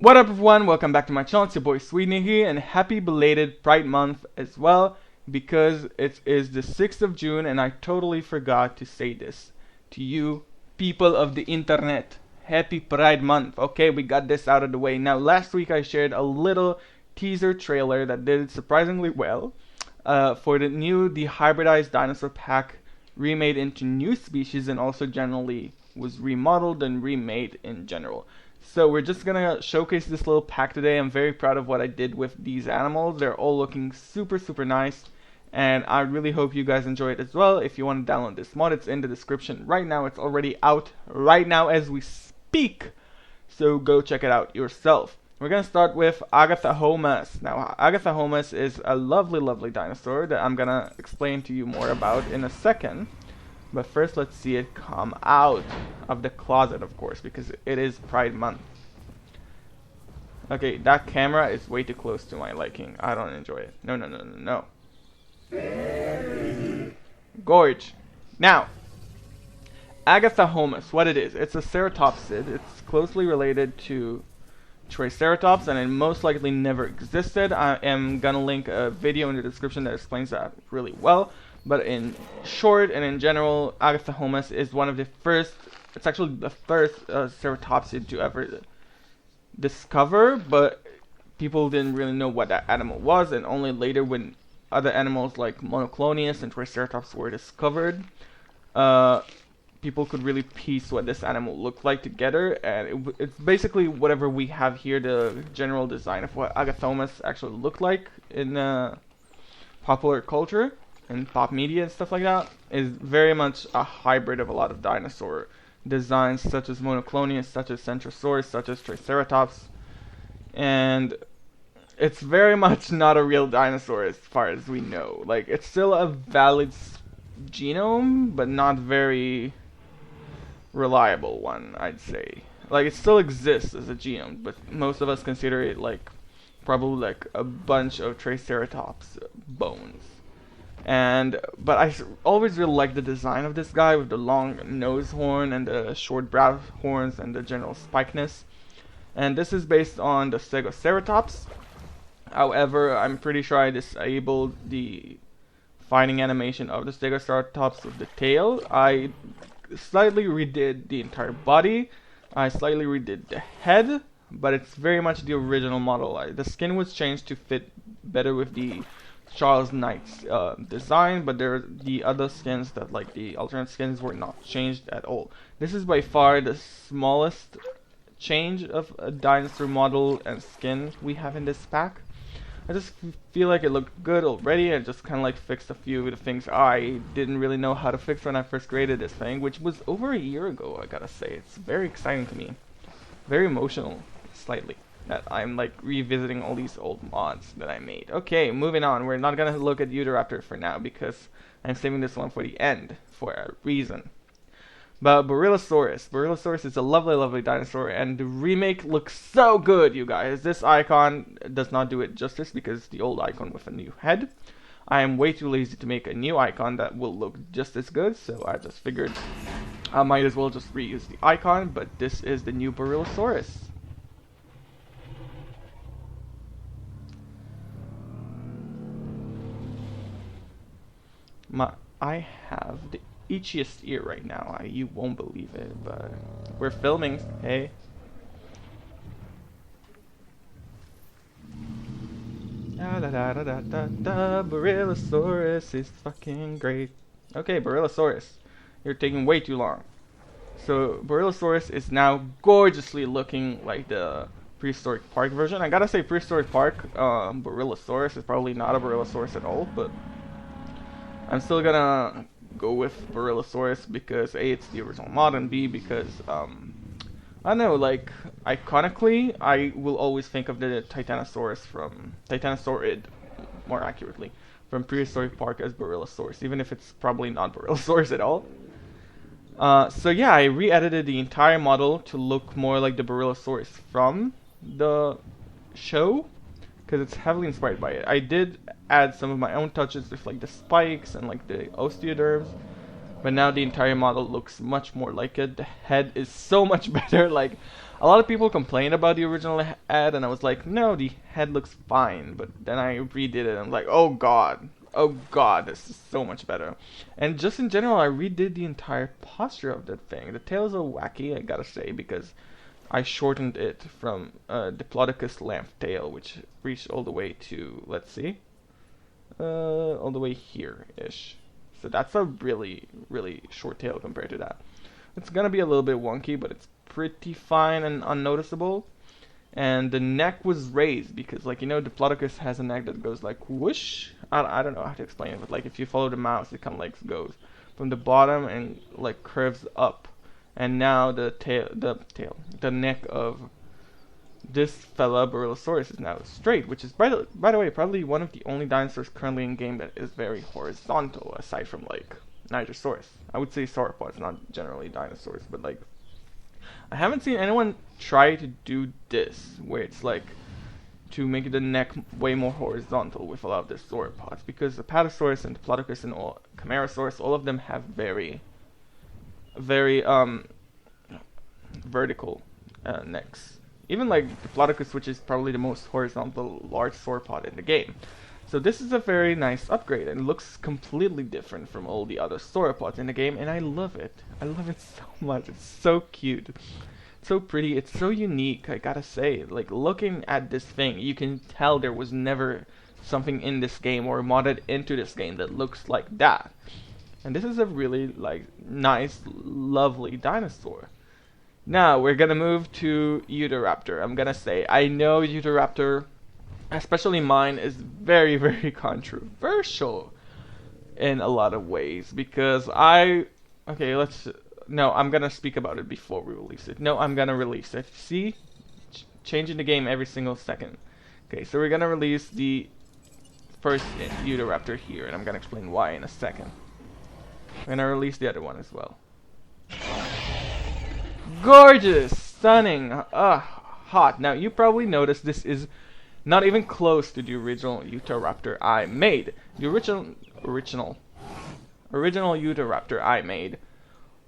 What up everyone, welcome back to my channel. It's your boy Sweetener here, and happy belated Pride Month as well, because it is the 6th of June and I totally forgot to say this to you people of the internet. Happy Pride Month. Okay, we got this out of the way. Now last week I shared a little teaser trailer that did surprisingly well for the new DE-HYBRIDIZED dinosaur pack, remade into new species, and also generally was remodeled and remade in general. So we're just gonna showcase this little pack today. I'm very proud of what I did with these animals. They're all looking super nice, and I really hope you guys enjoy it as well. If you want to download this mod, it's in the description right now. It's already out right now as we speak, so go check it out yourself. We're gonna start with Agathaumas. Now Agathaumas is a lovely dinosaur that I'm gonna explain to you more about in a second. But first, let's see it come out of the closet, of course, because it is Pride Month. Okay, that camera is way too close to my liking. I don't enjoy it. No. Gorge. Now, Agathaumas, what it is. It's a ceratopsid. It's closely related to Triceratops, and it most likely never existed. I am gonna link a video in the description that explains that really well. But in short and in general, Agathaumas is one of the first, it's actually the first ceratopsid to ever discover, but people didn't really know what that animal was, and only later when other animals like Monoclonius and Triceratops were discovered, people could really piece what this animal looked like together, and it's basically whatever we have here, the general design of what Agathaumas actually looked like in popular culture and pop media and stuff like that, is very much a hybrid of a lot of dinosaur designs, such as Monoclonius, such as Centrosaurus, such as Triceratops, and it's very much not a real dinosaur as far as we know. Like, it's still a valid genome, but not very reliable one, I'd say. Like, it still exists as a genome, but most of us consider it like probably like a bunch of Triceratops bones. But I always really like the design of this guy with the long nose horn and the short brow horns and the general spikiness. And this is based on the Stegoceratops. However, I'm pretty sure I disabled the fighting animation of the Stegoceratops with the tail. I slightly redid the entire body. I slightly redid the head, but it's very much the original model. The skin was changed to fit better with the Charles Knight's design, but the other skins that, like the alternate skins, were not changed at all. This is by far the smallest change of a dinosaur model and skin we have in this pack. I just feel like it looked good already. I just kind of like fixed a few of the things I didn't really know how to fix when I first created this thing, which was over a year ago, I gotta say. It's very exciting to me. Very emotional, slightly, that I'm like revisiting all these old mods that I made. Okay, moving on. We're not gonna look at Uteraptor for now because I'm saving this one for the end for a reason. But Barilosaurus is a lovely dinosaur, and the remake looks so good, you guys. This icon does not do it justice because the old icon with a new head. I am way too lazy to make a new icon that will look just as good, so I just figured I might as well just reuse the icon. But this is the new Barilosaurus. I have the itchiest ear right now. You won't believe it, but we're filming. Hey. Barilosaurus is fucking great. Okay, Barilosaurus, you're taking way too long. So Barilosaurus is now gorgeously looking like the prehistoric park version. I gotta say, prehistoric park Barilosaurus is probably not a Barilosaurus at all, but I'm still gonna go with Barilosaurus because A, it's the original mod, and B, because I don't know, like iconically I will always think of the Titanosaurid, more accurately, from Prehistoric Park as Barilosaurus, even if it's probably not Barilosaurus at all. So yeah, I re-edited the entire model to look more like the Barilosaurus from the show, because it's heavily inspired by it. I did add some of my own touches with like the spikes and like the osteoderms, but now the entire model looks much more like it. The head is so much better. Like, a lot of people complained about the original head, and I was like, no, the head looks fine. But then I redid it, and I'm like, oh god, this is so much better. And just in general, I redid the entire posture of that thing. The tail is a wacky, I gotta say, because I shortened it from Diplodocus lamp tail, which reached all the way to, let's see, all the way here-ish. So that's a really, really short tail compared to that. It's gonna be a little bit wonky, but it's pretty fine and unnoticeable. And the neck was raised because, like, you know, Diplodocus has a neck that goes like whoosh. I don't know how to explain it, but like if you follow the mouse, it kind of like goes from the bottom and like curves up. And now the neck of this fella Barilosaurus is now straight, which is by the way probably one of the only dinosaurs currently in game that is very horizontal, aside from like Nigersaurus. I would say sauropods, not generally dinosaurs, but like I haven't seen anyone try to do this, where it's like to make the neck way more horizontal with a lot of the sauropods, because the Apatosaurus and Diplodocus and Camarasaurus, all of them have very vertical necks. Even like Diplodocus, which is probably the most horizontal large sauropod in the game. So this is a very nice upgrade, and looks completely different from all the other sauropods in the game, and I love it. I love it so much. It's so cute. It's so pretty. It's so unique, I gotta say. Like, looking at this thing, you can tell there was never something in this game or modded into this game that looks like that. And this is a really, like, nice, lovely dinosaur. Now, we're gonna move to Uteraptor. I'm gonna say, I know Uteraptor, especially mine, is very, very controversial in a lot of ways, because I'm gonna speak about it before we release it. No, I'm gonna release it. See? Changing the game every single second. Okay, so we're gonna release the first Uteraptor here, and I'm gonna explain why in a second. I'm gonna release the other one as well. Gorgeous! Stunning! Hot. Now, you probably noticed this is not even close to the original Utahraptor I made. The original Utahraptor I made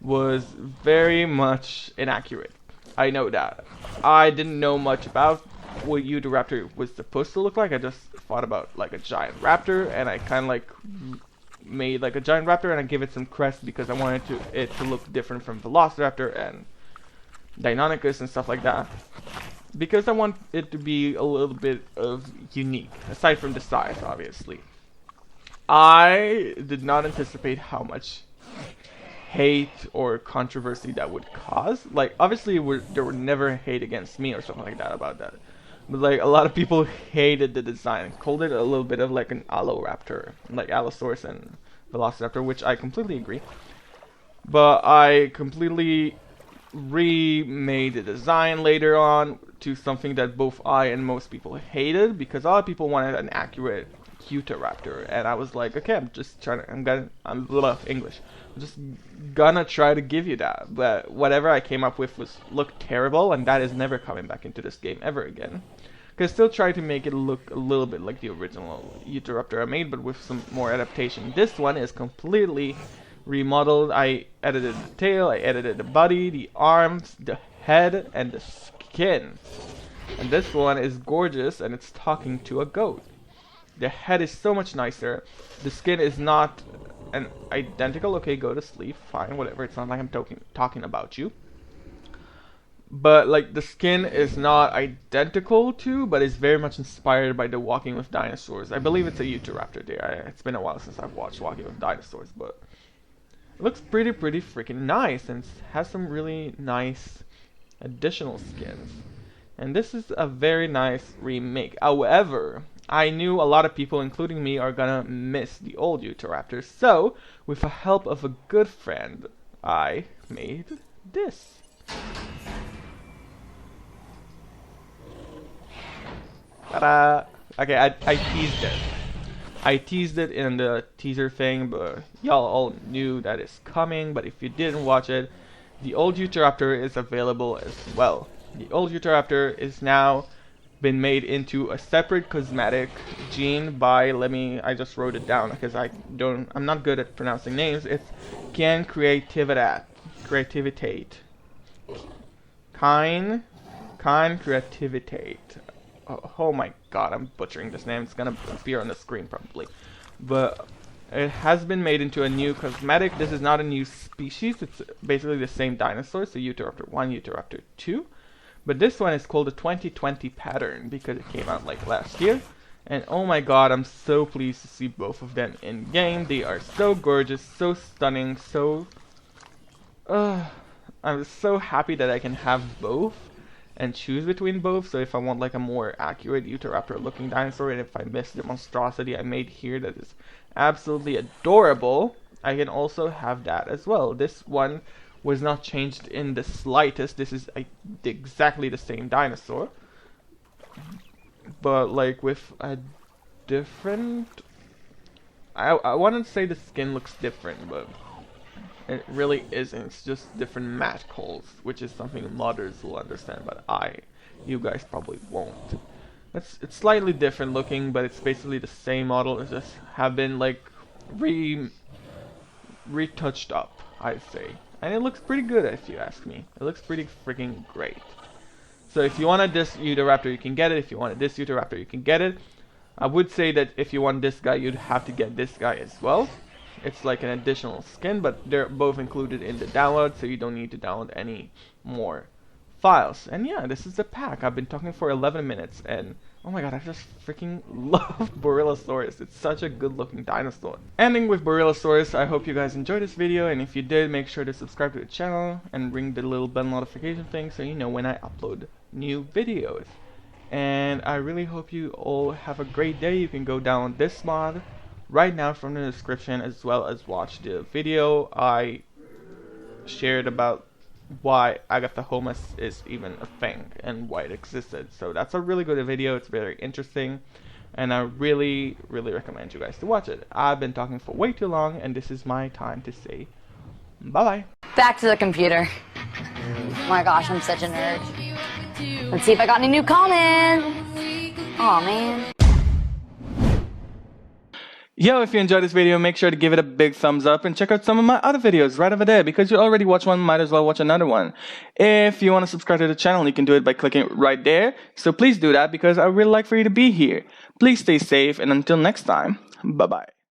was very much inaccurate. I know that. I didn't know much about what Utahraptor was supposed to look like. I just thought about like a giant raptor, and I kind of like made like a giant raptor, and I gave it some crest because I wanted it to look different from Velociraptor and Deinonychus and stuff like that, because I want it to be a little bit of unique, aside from the size, obviously. I did not anticipate how much hate or controversy that would cause. Like, obviously there were never hate against me or something like that about that, but like a lot of people hated the design, called it a little bit of like an Alloraptor, like Allosaurus and Velociraptor, which I completely agree. But I completely remade the design later on to something that both I and most people hated, because a lot of people wanted an accurate Uteraptor, and I was like, okay, I'm just gonna try to give you that. But whatever I came up with looked terrible, and that is never coming back into this game ever again. Because I still try to make it look a little bit like the original Uteraptor I made, but with some more adaptation. This one is completely remodeled. I edited the tail, I edited the body, the arms, the head, and the skin. And this one is gorgeous, and it's talking to a goat. The head is so much nicer. The skin is not an identical. Okay, go to sleep. Fine, whatever. It's not like I'm talking about you. But like the skin is not identical to, but is very much inspired by the Walking with Dinosaurs. I believe it's a Uteraptor there. It's been a while since I've watched Walking with Dinosaurs, but it looks pretty freaking nice, and has some really nice additional skins. And this is a very nice remake. However, I knew a lot of people, including me, are gonna miss the old Uteraptor. So, with the help of a good friend, I made this. Ta-da! Okay, I teased it. I teased it in the teaser thing, but y'all all knew that it's coming. But if you didn't watch it, the old Uteraptor is available as well. The old Uteraptor is now been made into a separate cosmetic gene by, I just wrote it down because I'm not good at pronouncing names. It's Can Creativitate. Kind Creativitate. Oh my god, I'm butchering this name. It's gonna appear on the screen probably. But it has been made into a new cosmetic. This is not a new species. It's basically the same dinosaur. So Uteraptor 1, Uteraptor 2. But this one is called the 2020 pattern because it came out like last year. And oh my god, I'm so pleased to see both of them in game. They are so gorgeous, so stunning, so... I'm so happy that I can have both and choose between both. So if I want like a more accurate Uteraptor looking dinosaur, and if I miss the monstrosity I made here that is absolutely adorable, I can also have that as well. This one was not changed in the slightest. This is exactly the same dinosaur, but like with a different... I want to say the skin looks different, but it really isn't. It's just different matte holes, which is something modders will understand, but you guys probably won't. It's slightly different looking, but it's basically the same model. It just have been like retouched up, I'd say. And it looks pretty good if you ask me. It looks pretty freaking great. So if you wanted this Uteraptor, you can get it. If you wanted this Uteraptor, you can get it. I would say that if you want this guy, you'd have to get this guy as well. It's like an additional skin, but they're both included in the download, so you don't need to download any more files. And yeah, this is the pack. I've been talking for 11 minutes, and oh my god, I just freaking love Barilosaurus. It's such a good looking dinosaur. Ending with Barilosaurus, I hope you guys enjoyed this video, and if you did, make sure to subscribe to the channel and ring the little bell notification thing so you know when I upload new videos. And I really hope you all have a great day. You can go download this mod right now from the description, as well as watch the video I shared about why Agathaumas is even a thing and why it existed. So that's a really good video. It's very interesting, and I really recommend you guys to watch it. I've been talking for way too long, and this is my time to say bye bye. Back to the computer. Oh my gosh, I'm such a nerd. Let's see if I got any new comments. Aw, man. Yo, if you enjoyed this video, make sure to give it a big thumbs up and check out some of my other videos right over there, because you already watched one, might as well watch another one. If you want to subscribe to the channel, you can do it by clicking right there. So please do that, because I would really like for you to be here. Please stay safe, and until next time, bye bye.